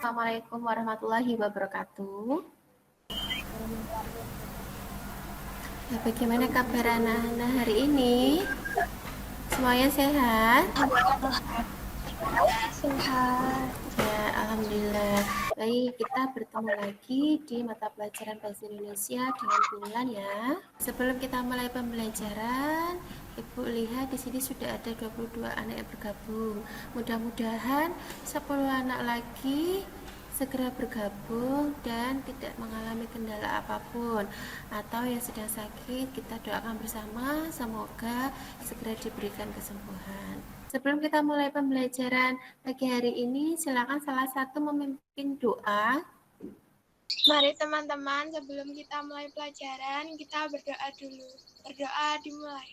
Assalamualaikum warahmatullahi wabarakatuh. Ya, bagaimana kabar anak-anak hari ini? Semuanya sehat? Sehat. Ya, alhamdulillah. Baik, kita bertemu lagi di mata pelajaran Bahasa Indonesia dengan Bulan ya. Sebelum kita mulai pembelajaran, Ibu lihat di sini sudah ada 22 anak yang bergabung. Mudah-mudahan 10 anak lagi segera bergabung dan tidak mengalami kendala apapun, atau yang sedang sakit kita doakan bersama semoga segera diberikan kesembuhan. Sebelum kita mulai pembelajaran pagi hari ini, silakan salah satu memimpin doa. Mari teman-teman, sebelum kita mulai pelajaran, kita berdoa dulu. Berdoa dimulai.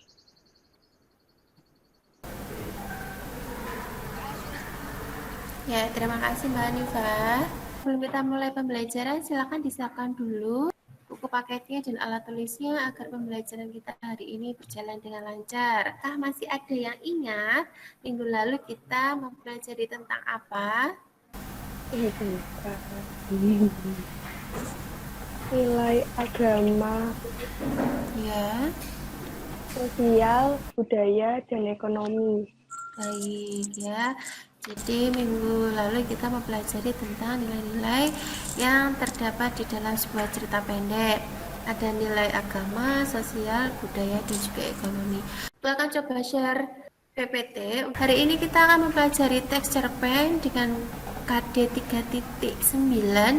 Ya, terima kasih Mbak Hanifah. Sebelum kita mulai pembelajaran, silakan disiapkan dulu buku paketnya dan alat tulisnya agar pembelajaran kita hari ini berjalan dengan lancar. Masih ada yang ingat minggu lalu kita mempelajari tentang apa? Nilai agama, Ya, sosial, budaya, dan ekonomi. baik ya. Jadi minggu lalu kita mempelajari tentang nilai-nilai yang terdapat di dalam sebuah cerita pendek. Ada nilai agama, sosial, budaya, dan juga ekonomi. Aku akan coba share PPT. Hari ini kita akan mempelajari teks cerpen dengan KD 3.9,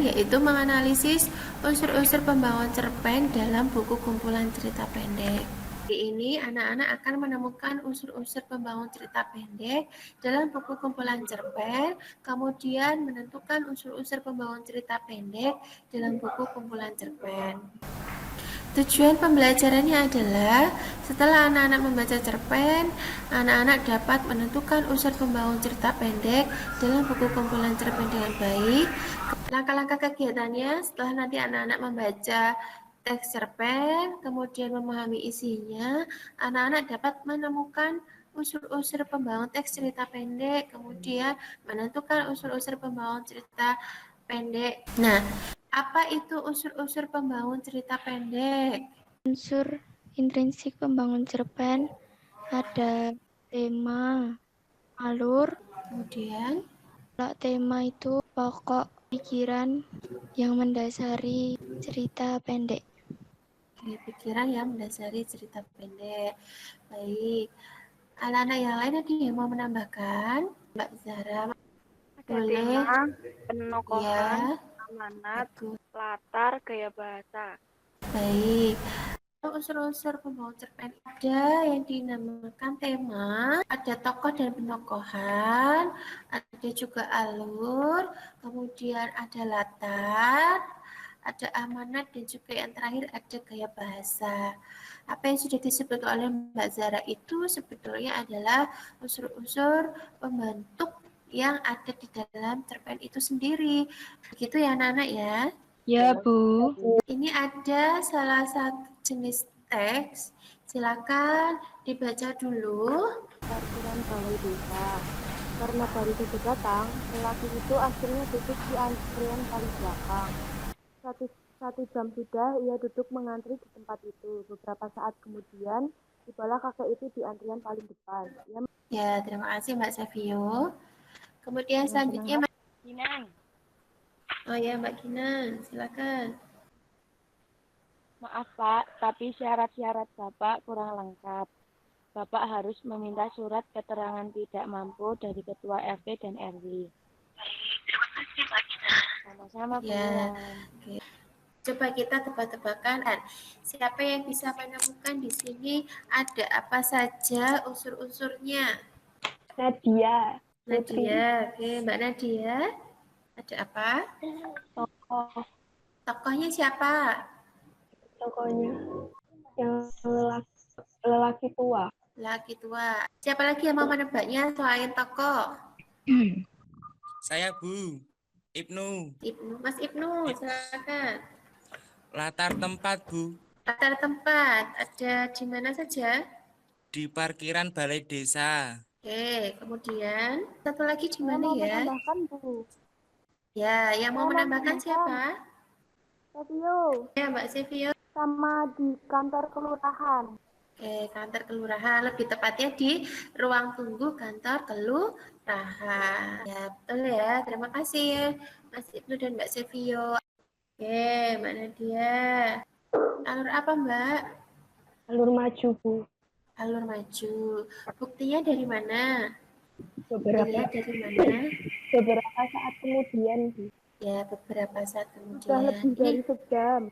yaitu menganalisis unsur-unsur pembangun cerpen dalam buku kumpulan cerita pendek. Hari ini anak-anak akan menemukan unsur-unsur pembangun cerita pendek dalam buku kumpulan cerpen, kemudian menentukan unsur-unsur pembangun cerita pendek dalam buku kumpulan cerpen. Tujuan pembelajarannya adalah setelah anak-anak membaca cerpen, anak-anak dapat menentukan unsur pembangun cerita pendek dalam buku kumpulan cerpen dengan baik. Langkah-langkah kegiatannya setelah nanti anak-anak membaca teks cerpen, kemudian memahami isinya, anak-anak dapat menemukan unsur-unsur pembangun teks cerita pendek, kemudian menentukan unsur-unsur pembangun cerita pendek. Nah, apa itu unsur-unsur pembangun cerita pendek? Unsur intrinsik pembangun cerpen ada tema, alur, Kemudian, tema itu pokok pikiran yang mendasari cerita pendek. pikiran yang mendasari cerita pendek. Baik, anak-anak yang lain ada yang mau menambahkan? Mbak Zara, Ada boleh? tema, penokohan, Ya, amanat, bagus. latar, gaya bahasa. Baik. Unsur-unsur pembangun cerpen ada yang dinamakan tema, ada tokoh dan penokohan, ada juga alur, kemudian ada latar, ada amanat, dan juga yang terakhir ada gaya bahasa. Apa yang sudah disebut oleh Mbak Zara itu sebetulnya adalah unsur-unsur pembentuk yang ada di dalam cerpen itu sendiri. Begitu ya anak-anak ya? Ya, Bu. Ini ada salah satu jenis teks. Silakan dibaca dulu. Parkiran balai desa. Karena baru saja datang, lelaki itu akhirnya duduk di antrian paling belakang. Satu jam sudah ia duduk mengantri di tempat itu. Beberapa saat kemudian, tibalah kakek itu di antrian paling depan. Ya, terima kasih Mbak Savio. Kemudian selanjutnya Mbak Kinang, Oh ya, Mbak Gina, silakan. maaf Pak, tapi syarat-syarat Bapak kurang lengkap. Bapak harus meminta surat keterangan tidak mampu dari Ketua RT dan RW. Terima kasih Mbak Gina. Sama-sama, Bu. Ya, oke. Coba kita tebak-tebakan. Siapa yang bisa menemukan di sini ada apa saja unsur-unsurnya? Nadia, Putri, Nadia, oke, Mbak Nadia. Ada apa? tokoh Tokohnya siapa? tokohnya yang lelaki tua. Laki tua. Siapa lagi yang mau menebaknya selain tokoh? Saya Bu, Ibnu. Ibnu, Mas Ibnu, silakan. Latar tempat Bu, Latar tempat ada di mana saja? di parkiran balai desa. Oke, kemudian satu lagi di Saya mana mau ya? menambahkan, Bu. Ya, yang mau menambahkan siapa? Sevio, Ya, Mbak Sevio. sama di kantor kelurahan. Oke, kantor kelurahan. Lebih tepatnya di ruang tunggu kantor kelurahan. Ya, betul ya. Terima kasih Mas Ibnu dan Mbak Sevio. Oke, Mbak Nadia. Alur apa, Mbak? Alur maju, Bu. Alur maju. Buktinya dari mana? Beberapa Dilihat dari mana? saat kemudian, Bu. Ya, beberapa saat Sudah kemudian. lebih dari sejam.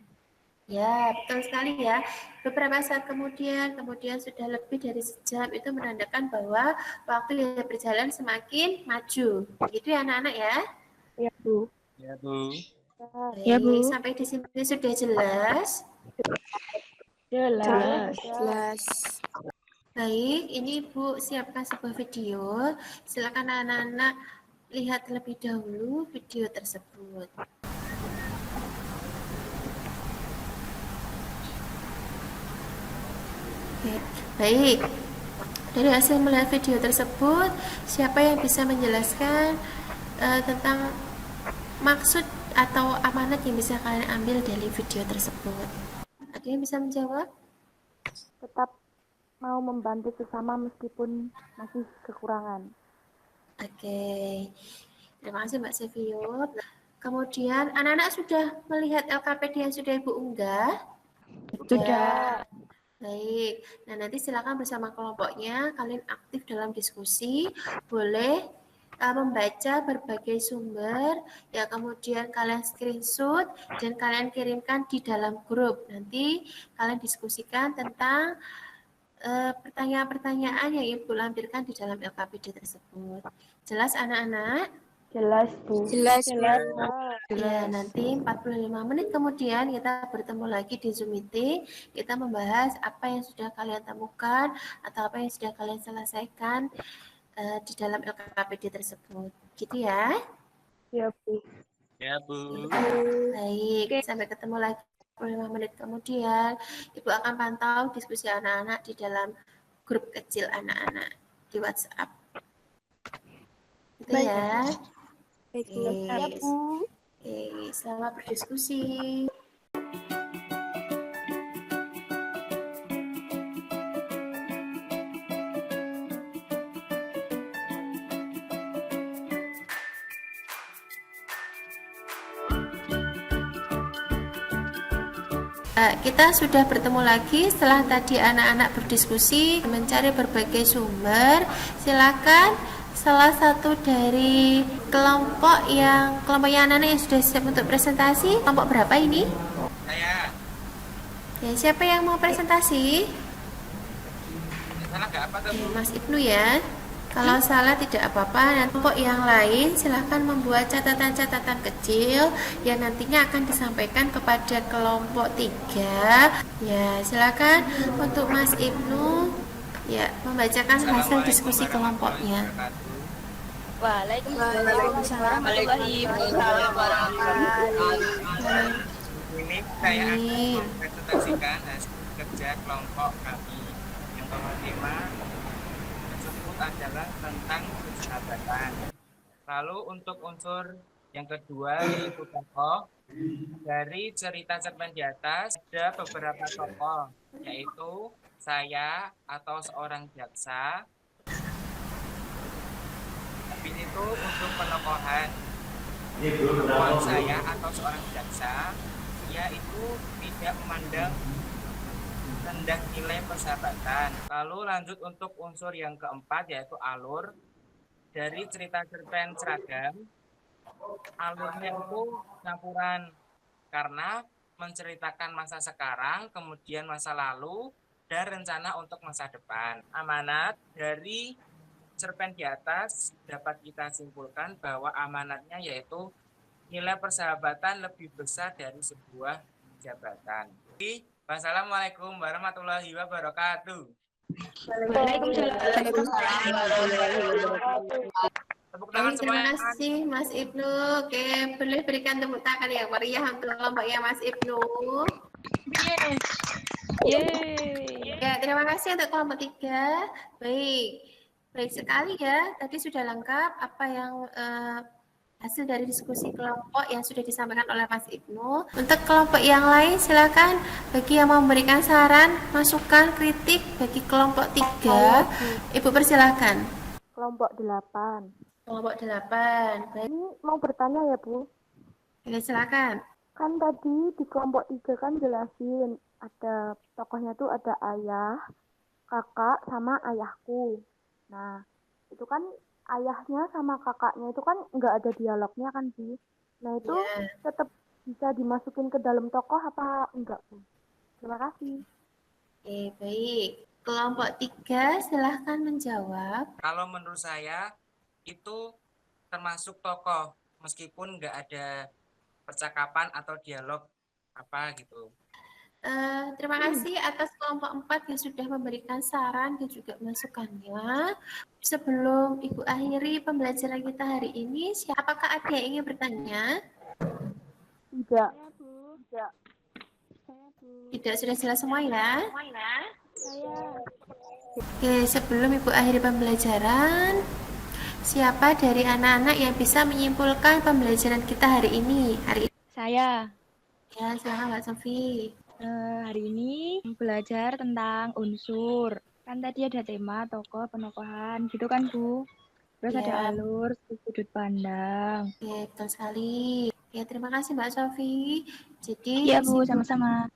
Ya, betul sekali ya. Beberapa saat kemudian sudah lebih dari sejam, itu menandakan bahwa waktu yang berjalan semakin maju. Begitu ya anak-anak ya? Ya, Bu. Ya, Bu. Ya, Bu. Baik, sampai di sini sudah jelas. Jelas. Jelas. Baik, ini Ibu siapkan sebuah video. Silakan anak-anak lihat terlebih dahulu video tersebut. Oke, baik. Dari hasil melihat video tersebut, siapa yang bisa menjelaskan tentang maksud atau amanat yang bisa kalian ambil dari video tersebut? Ada yang bisa menjawab? Tetap mau membantu sesama meskipun masih kekurangan. Oke, terima kasih Mbak Sevio. Kemudian anak-anak sudah melihat LKPD yang sudah Ibu unggah? Sudah. Baik, nah nanti silakan bersama kelompoknya kalian aktif dalam diskusi, boleh membaca berbagai sumber, ya kemudian kalian screenshot dan kalian kirimkan di dalam grup. Nanti kalian diskusikan tentang pertanyaan-pertanyaan yang Ibu lampirkan di dalam LKPD tersebut. Jelas anak-anak? Jelas, Bu. Jelas, Ya, nanti 45 menit kemudian kita bertemu lagi di Zoom meeting. Kita membahas apa yang sudah kalian temukan atau apa yang sudah kalian selesaikan di dalam LKPD tersebut. Gitu ya. Ya, Bu. Ya, Bu. Baik, sampai ketemu lagi 45 menit kemudian. Ibu akan pantau diskusi anak-anak di dalam grup kecil anak-anak di WhatsApp. Gitu ya. Ya, Bu. Oke, selamat berdiskusi. Kita sudah bertemu lagi setelah tadi anak-anak berdiskusi mencari berbagai sumber. Silakan salah satu dari kelompoknya anak-anak yang sudah siap untuk presentasi. Kelompok berapa ini? Saya. Ya, siapa yang mau presentasi? Salah nggak apa tuh, Bu? Mas Ibnu ya. Kalau salah tidak apa-apa. Dan kelompok yang lain silahkan membuat catatan-catatan kecil yang nantinya akan disampaikan kepada kelompok 3. Ya, silakan untuk Mas Ibnu ya membacakan hasil diskusi kelompoknya. Waalaikumsalam warahmatullahi wabarakatuh. Ini saya akan Amin. mempresentasikan hasil kerja kelompok kami. Yang pertama tersebut adalah tentang persahabatan. Lalu untuk unsur yang kedua yaitu tokoh. Dari cerita cerpen di atas ada beberapa tokoh, yaitu saya atau seorang jaksa. Habis itu untuk penokohan, tokoh saya atau seorang jaksa, yaitu tidak memandang rendah nilai persahabatan. Lalu lanjut untuk unsur yang keempat yaitu alur. Dari cerita cerpen seragam, alurnya itu campuran karena menceritakan masa sekarang, kemudian masa lalu, dan rencana untuk masa depan. Amanat dari cerpen di atas dapat kita simpulkan bahwa amanatnya yaitu nilai persahabatan lebih besar dari sebuah jabatan. Wassalamualaikum warahmatullahi wabarakatuh. Tepuk tangan Terima semuanya. kasih Mas Ibnu. Oke, boleh berikan tepuk tangan yang meriah untuk kelompoknya Mas Ibnu. Ya, terima kasih untuk kelompok 3. Baik sekali ya. Tadi sudah lengkap apa yang hasil dari diskusi kelompok yang sudah disampaikan oleh Mas Ibnu. Untuk kelompok yang lain silakan bagi yang mau memberikan saran, masukan, kritik bagi kelompok 3. Ibu persilakan. Kelompok 8. Kelompok 8. Baik, Ini mau bertanya ya, Bu. silakan. Kan tadi di kelompok 3 kan jelasin ada tokohnya tuh ada ayah, kakak, sama ayahku. Nah, itu kan ayahnya sama kakaknya itu kan nggak ada dialognya kan, Bu. Nah, itu tetap bisa dimasukin ke dalam tokoh apa enggak, Bu? Terima kasih. Baik. Kelompok 3 silahkan menjawab. Kalau menurut saya itu termasuk tokoh meskipun nggak ada percakapan atau dialog apa gitu. Terima kasih atas kelompok 4 yang sudah memberikan saran dan juga masukannya. Sebelum Ibu akhiri pembelajaran kita hari ini, apakah ada yang ingin bertanya? Tidak. Tidak, sudah jelas semua ya? Saya. Oke, sebelum Ibu akhiri pembelajaran, siapa dari anak-anak yang bisa menyimpulkan pembelajaran kita hari ini? Saya Ya, silakan Mbak Sofi. hari ini belajar tentang unsur. Kan tadi ada tema tokoh, penokohan gitu kan, Bu. Terus Ya. ada alur, sudut pandang. Oke, betul sekali. Ya, terima kasih Mbak Sofi. Jadi, Iya, Bu, sama-sama.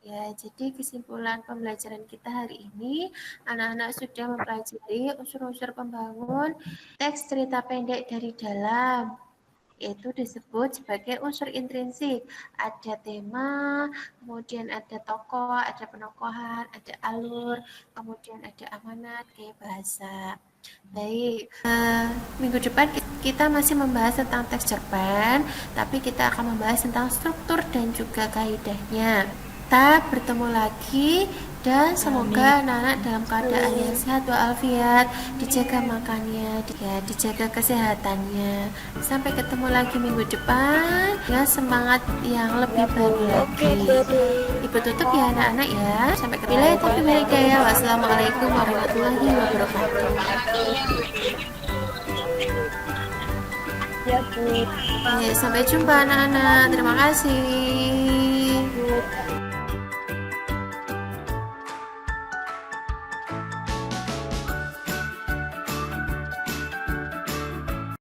Ya, jadi kesimpulan pembelajaran kita hari ini, anak-anak sudah mempelajari unsur-unsur pembangun teks cerita pendek dari dalam, yaitu disebut sebagai unsur intrinsik. Ada tema, kemudian ada tokoh, ada penokohan, ada alur, kemudian ada amanat, gaya bahasa. Baik, minggu depan kita masih membahas tentang teks cerpen, tapi kita akan membahas tentang struktur dan juga kaidahnya. Kita bertemu lagi dan semoga anak-anak dalam keadaan yang sehat walafiat, dijaga makannya, dijaga kesehatannya. Sampai ketemu lagi minggu depan dengan semangat yang lebih baru lagi. Ibu tutup ya anak-anak ya. Sampai ketemu lagi. Wassalamualaikum warahmatullahi wabarakatuh. Ya, Bu. Sampai jumpa anak-anak. Terima kasih.